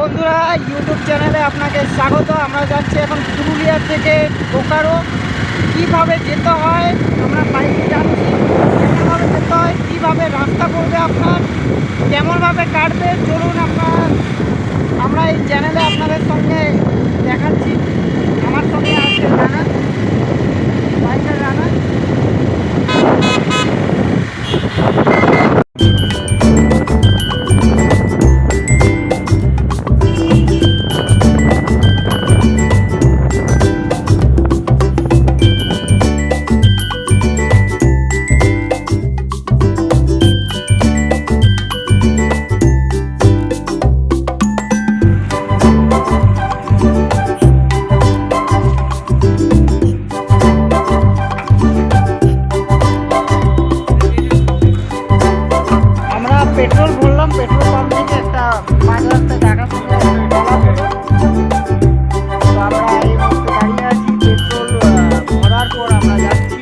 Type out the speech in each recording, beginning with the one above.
বন্ধুরা, ইউটিউব চ্যানেলে আপনাকে স্বাগত। আমরা যাচ্ছি এখন পুরুলিয়া থেকে বোকারো। কীভাবে যেতে হয়, আমরা বাইকে যাচ্ছি, কেমনভাবে যেতে হয়, কীভাবে রাস্তা পড়বে, আপনার কেমনভাবে কাটবে, চলুন আমরা এই চ্যানেলে আপনাদের সঙ্গে দেখাচ্ছি। আমার সঙ্গে আছে রানা, বাইকের রানা। পেট্রোল ভরলাম, পেট্রোল পাম্প থেকে একটা 5,000 টাকা ডলা হলো। তো আমরা এই মুহূর্তে দাঁড়িয়ে আছি, পেট্রোল ভরার পর আমরা যাচ্ছি।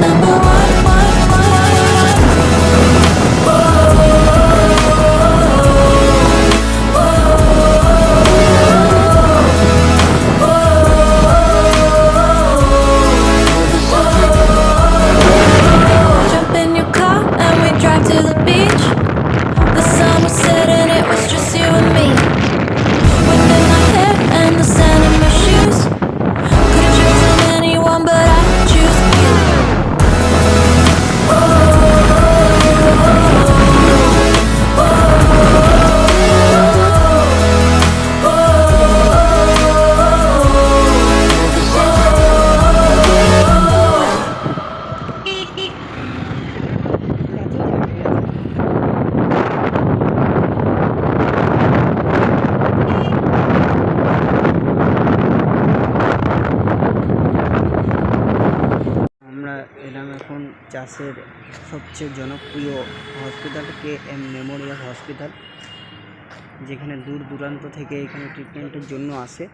Number one. এলাম এখন চাষের সবচেয়ে জনপ্রিয় হসপিটাল KM মেমোরিয়াল হসপিটাল, যেখানে দূর দূরান্ত থেকে এখানে ট্রিটমেন্টের জন্য আসে।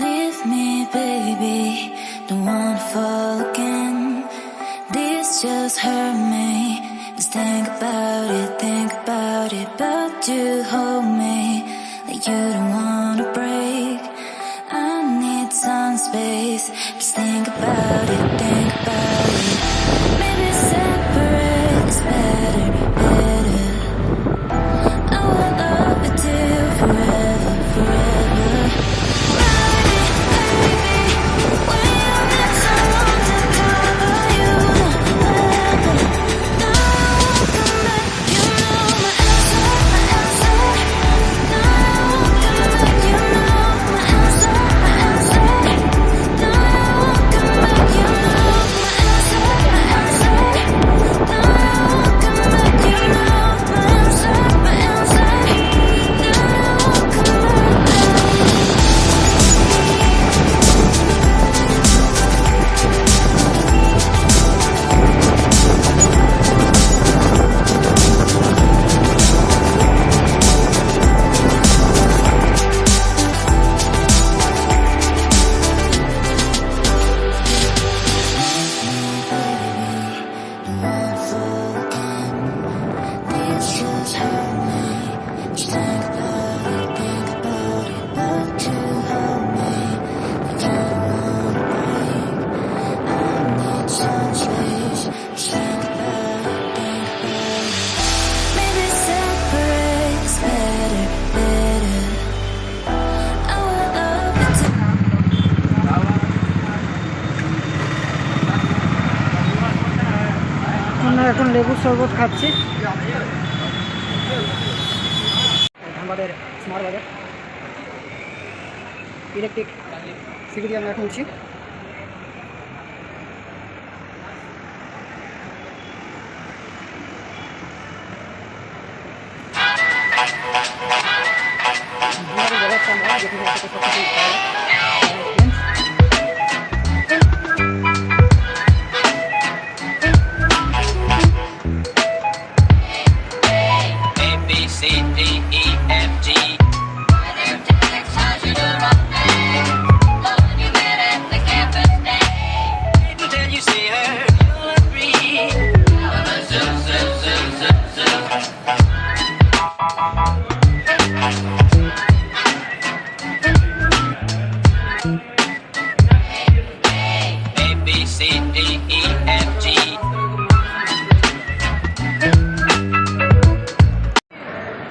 Leave me, baby, don't wanna fall again. This just hurt me. Just think about it, but you hold me like you don't wanna break. I need some space. Just think about it. Maybe separate is better. I will love you till forever. এখন লেবুর শরবত খাচ্ছি ধানবাদের smart বাজার electric security আমরা এখন উঠছি।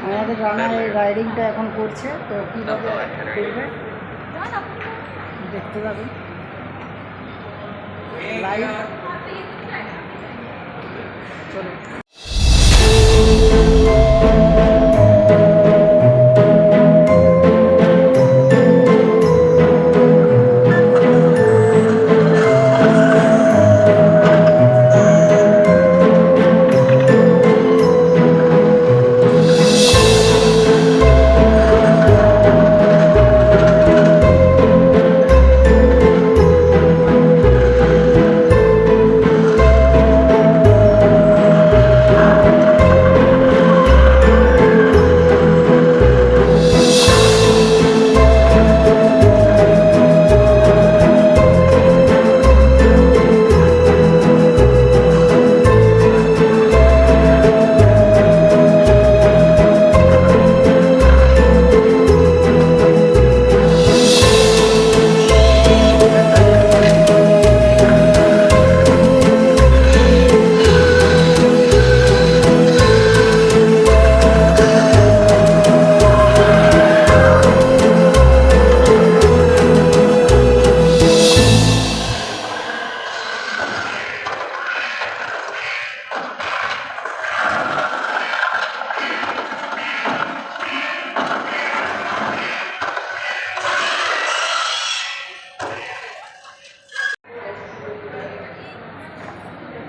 আমাদের রানা এই রাইডিংটা এখন করছে, তো কীভাবে করবে দেখতে পাবেন লাইভ। চলো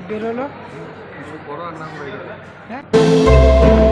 বেরোলো। কিছু করো আর না করে হ্যাঁ